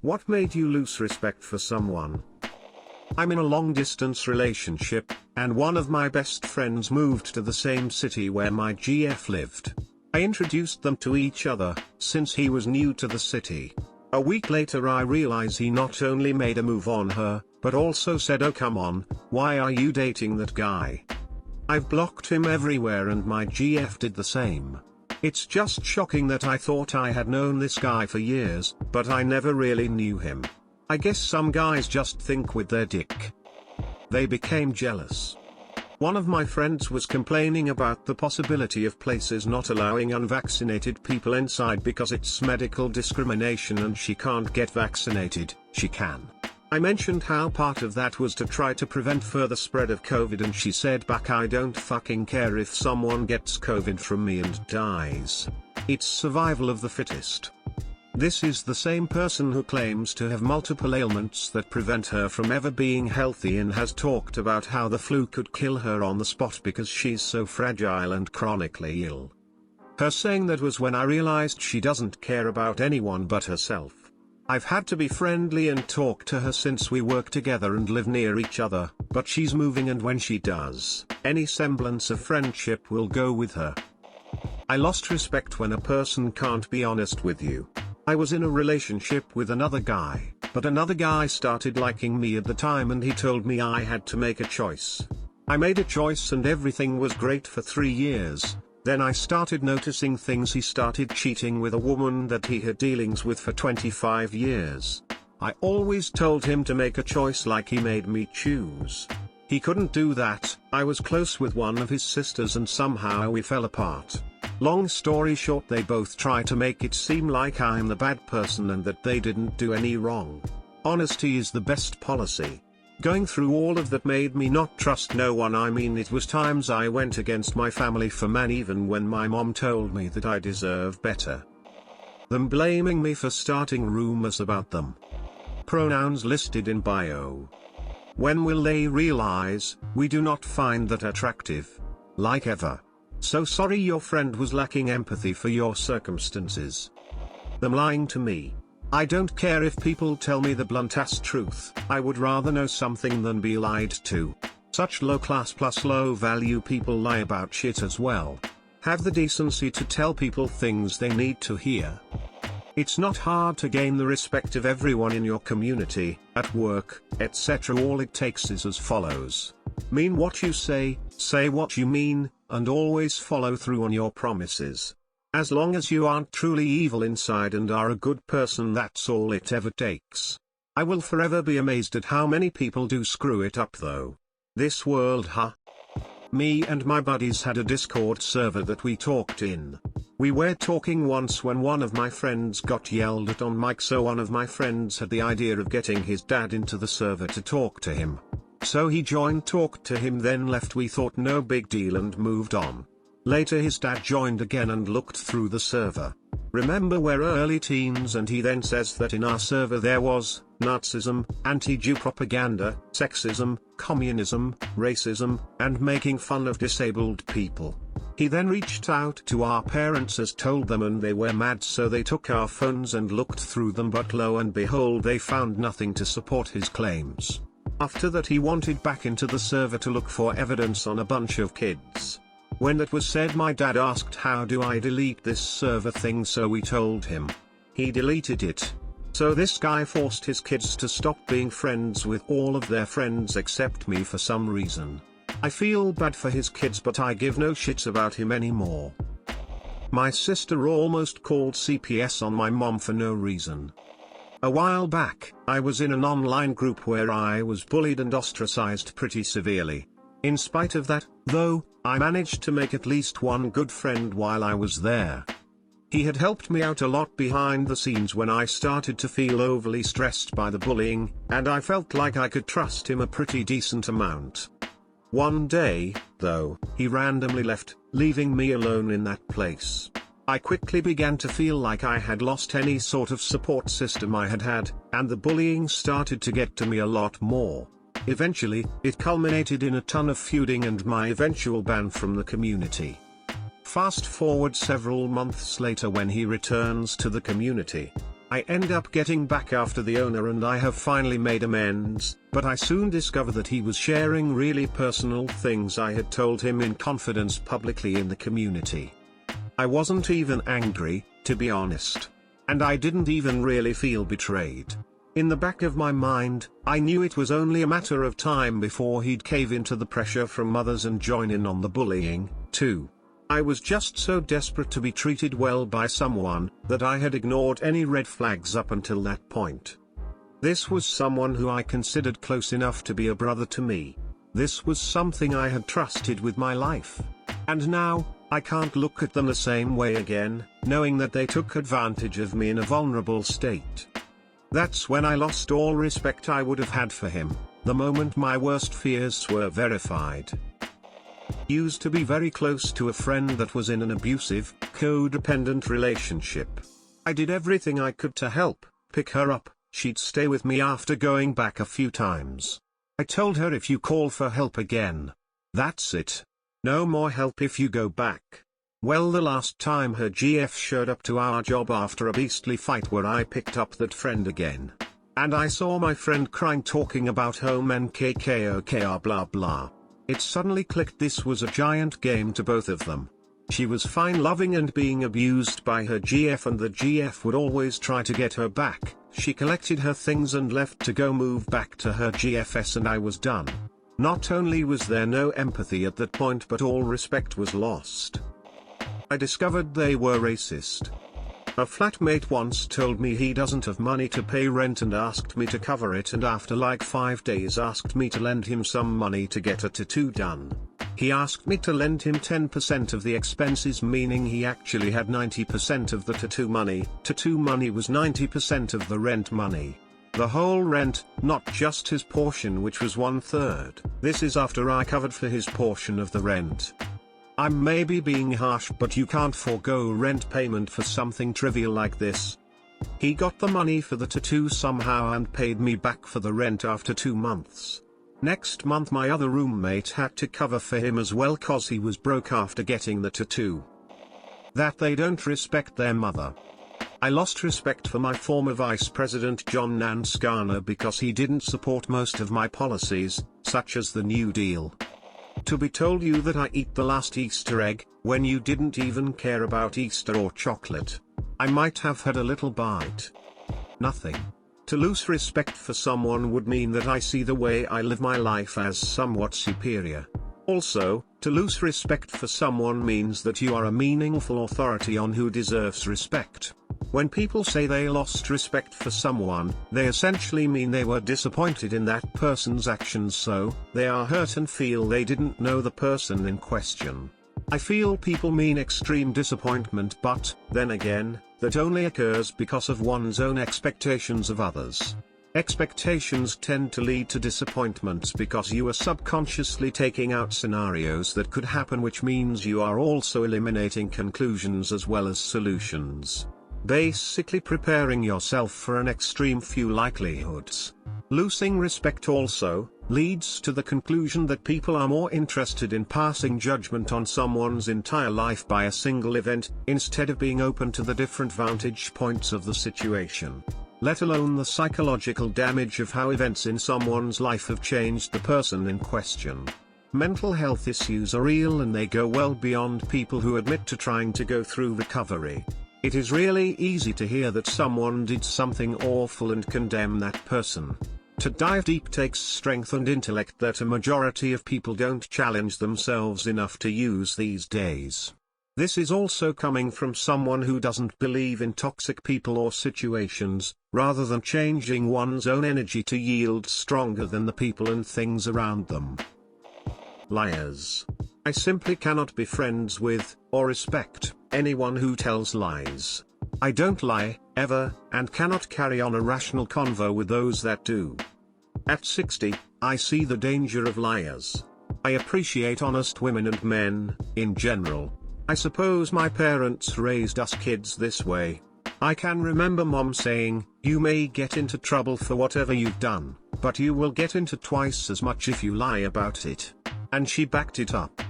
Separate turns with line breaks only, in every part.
What made you lose respect for someone? I'm in a long-distance relationship, and one of my best friends moved to the same city where my GF lived. I introduced them to each other, since he was new to the city. A week later I realize he not only made a move on her, but also said, "Oh come on, why are you dating that guy?" I've blocked him everywhere and my GF did the same. It's just shocking that I thought I had known this guy for years, but I never really knew him. I guess some guys just think with their dick. They became jealous. One of my friends was complaining about the possibility of places not allowing unvaccinated people inside because it's medical discrimination and she can't get vaccinated. She can. I mentioned how part of that was to try to prevent further spread of COVID and she said back, "I don't fucking care if someone gets COVID from me and dies. It's survival of the fittest." This is the same person who claims to have multiple ailments that prevent her from ever being healthy and has talked about how the flu could kill her on the spot because she's so fragile and chronically ill. Her saying that was when I realized she doesn't care about anyone but herself. I've had to be friendly and talk to her since we work together and live near each other, but she's moving and when she does, any semblance of friendship will go with her. I lost respect when a person can't be honest with you. I was in a relationship with another guy, but another guy started liking me at the time and he told me I had to make a choice. I made a choice and everything was great for 3 years. Then I started noticing things. He started cheating with a woman that he had dealings with for 25 years. I always told him to make a choice like he made me choose. He couldn't do that. I was close with one of his sisters and somehow we fell apart. Long story short, they both try to make it seem like I'm the bad person and that they didn't do any wrong. Honesty is the best policy. Going through all of that made me not trust no one. I mean, it was times I went against my family for man even when my mom told me that I deserve better. Them blaming me for starting rumors about them. Pronouns listed in bio. When will they realize we do not find that attractive? Like ever. So sorry your friend was lacking empathy for your circumstances. Them lying to me. I don't care if people tell me the blunt-ass truth. I would rather know something than be lied to. Such low-class plus low-value people lie about shit as well. Have the decency to tell people things they need to hear. It's not hard to gain the respect of everyone in your community, at work, etc. All it takes is as follows. Mean what you say what you mean, and always follow through on your promises. As long as you aren't truly evil inside and are a good person, that's all it ever takes. I will forever be amazed at how many people do screw it up though. This world, huh? Me and my buddies had a Discord server that we talked in. We were talking once when one of my friends got yelled at on mic, so one of my friends had the idea of getting his dad into the server to talk to him. So he joined, talked to him, then left. We thought no big deal and moved on. Later his dad joined again and looked through the server. Remember, we're early teens, and he then says that in our server there was Nazism, anti-Jew propaganda, sexism, communism, racism, and making fun of disabled people. He then reached out to our parents as told them, and they were mad, so they took our phones and looked through them, but lo and behold they found nothing to support his claims. After that he wanted back into the server to look for evidence on a bunch of kids. When that was said, my dad asked, "How do I delete this server thing?" So we told him. He deleted it. So this guy forced his kids to stop being friends with all of their friends except me for some reason. I feel bad for his kids, but I give no shits about him anymore. My sister almost called CPS on my mom for no reason. A while back, I was in an online group where I was bullied and ostracized pretty severely. In spite of that, though, I managed to make at least one good friend while I was there. He had helped me out a lot behind the scenes when I started to feel overly stressed by the bullying, and I felt like I could trust him a pretty decent amount. One day, though, he randomly left, leaving me alone in that place. I quickly began to feel like I had lost any sort of support system I had had, and the bullying started to get to me a lot more. Eventually, it culminated in a ton of feuding and my eventual ban from the community. Fast forward several months later when he returns to the community. I end up getting back after the owner and I have finally made amends, but I soon discover that he was sharing really personal things I had told him in confidence publicly in the community. I wasn't even angry, to be honest. And I didn't even really feel betrayed. In the back of my mind, I knew it was only a matter of time before he'd cave into the pressure from others and join in on the bullying, too. I was just so desperate to be treated well by someone, that I had ignored any red flags up until that point. This was someone who I considered close enough to be a brother to me. This was something I had trusted with my life. And now, I can't look at them the same way again, knowing that they took advantage of me in a vulnerable state. That's when I lost all respect I would have had for him, the moment my worst fears were verified. Used to be very close to a friend that was in an abusive, codependent relationship. I did everything I could to help, pick her up, she'd stay with me after going back a few times. I told her if you call for help again, that's it. No more help if you go back. Well, the last time her GF showed up to our job after a beastly fight where I picked up that friend again. And I saw my friend crying talking about home and KKOKR blah blah. It suddenly clicked this was a giant game to both of them. She was fine loving and being abused by her GF and the GF would always try to get her back. She collected her things and left to go move back to her GFS and I was done. Not only was there no empathy at that point but all respect was lost. I discovered they were racist. A flatmate once told me he doesn't have money to pay rent and asked me to cover it and after like 5 days asked me to lend him some money to get a tattoo done. He asked me to lend him 10% of the expenses, meaning he actually had 90% of the tattoo money. Tattoo money was 90% of the rent money. The whole rent, not just his portion which was 1/3. This is after I covered for his portion of the rent. I'm maybe being harsh but you can't forego rent payment for something trivial like this. He got the money for the tattoo somehow and paid me back for the rent after 2 months. Next month my other roommate had to cover for him as well cause he was broke after getting the tattoo. That they don't respect their mother. I lost respect for my former vice president John Nance Garner because he didn't support most of my policies, such as the New Deal. To be told you that I eat the last Easter egg, when you didn't even care about Easter or chocolate. I might have had a little bite. Nothing. To lose respect for someone would mean that I see the way I live my life as somewhat superior. Also, to lose respect for someone means that you are a meaningful authority on who deserves respect. When people say they lost respect for someone, they essentially mean they were disappointed in that person's actions, so they are hurt and feel they didn't know the person in question. I feel people mean extreme disappointment, but, then again, that only occurs because of one's own expectations of others. Expectations tend to lead to disappointments because you are subconsciously taking out scenarios that could happen, which means you are also eliminating conclusions as well as solutions. Basically preparing yourself for an extreme few likelihoods. Losing respect also leads to the conclusion that people are more interested in passing judgment on someone's entire life by a single event, instead of being open to the different vantage points of the situation. Let alone the psychological damage of how events in someone's life have changed the person in question. Mental health issues are real and they go well beyond people who admit to trying to go through recovery. It is really easy to hear that someone did something awful and condemn that person. To dive deep takes strength and intellect that a majority of people don't challenge themselves enough to use these days. This is also coming from someone who doesn't believe in toxic people or situations, rather than changing one's own energy to yield stronger than the people and things around them. Liars. I simply cannot be friends with, or respect, anyone who tells lies. I don't lie, ever, and cannot carry on a rational convo with those that do. At 60, I see the danger of liars. I appreciate honest women and men, in general. I suppose my parents raised us kids this way. I can remember mom saying, "You may get into trouble for whatever you've done, but you will get into twice as much if you lie about it." And she backed it up.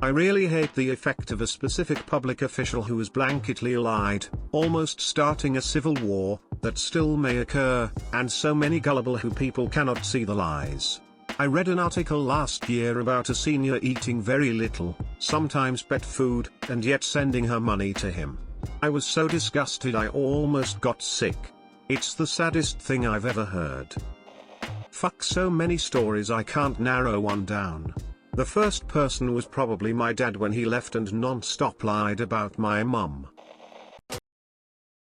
I really hate the effect of a specific public official who has blanketly lied, almost starting a civil war, that still may occur, and so many gullible people cannot see the lies. I read an article last year about a senior eating very little, sometimes pet food, and yet sending her money to him. I was so disgusted I almost got sick. It's the saddest thing I've ever heard. Fuck, so many stories I can't narrow one down. The first person was probably my dad when he left and non-stop lied about my mum.